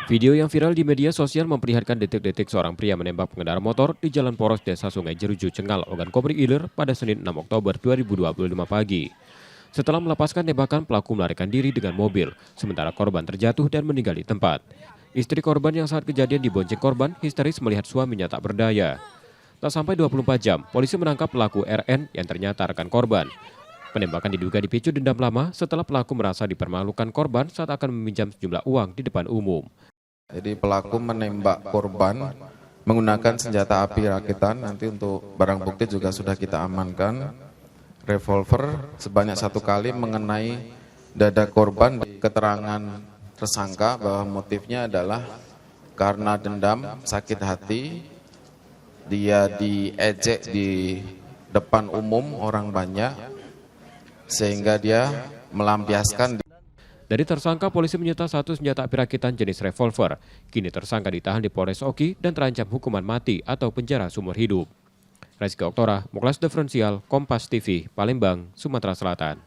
Video yang viral di media sosial memperlihatkan detik-detik seorang pria menembak pengendara motor di Jalan Poros Desa Sungai Jeruju, Cengal, Ogan Komering Ilir pada Senin 6 Oktober 2025 pagi. Setelah melepaskan tembakan, pelaku melarikan diri dengan mobil, sementara korban terjatuh dan meninggal di tempat. Istri korban yang saat kejadian dibonceng korban histeris melihat suaminya tak berdaya. Tak sampai 24 jam, polisi menangkap pelaku RN yang ternyata rekan korban. Penembakan diduga dipicu dendam lama setelah pelaku merasa dipermalukan korban saat akan meminjam sejumlah uang di depan umum. Jadi pelaku menembak korban menggunakan senjata api rakitan. Nanti untuk barang bukti juga sudah kita amankan. Revolver sebanyak 1 kali mengenai dada korban. Keterangan tersangka bahwa motifnya adalah karena dendam, sakit hati. Dia diejek di depan umum orang banyak sehingga dia melampiaskan. Dari tersangka, polisi menyita 1 senjata api rakitan jenis revolver. Kini tersangka ditahan di Polres Oki dan terancam hukuman mati atau penjara seumur hidup. Rizky Oktora, Muklas Diferensial, Kompas TV, Palembang, Sumatera Selatan.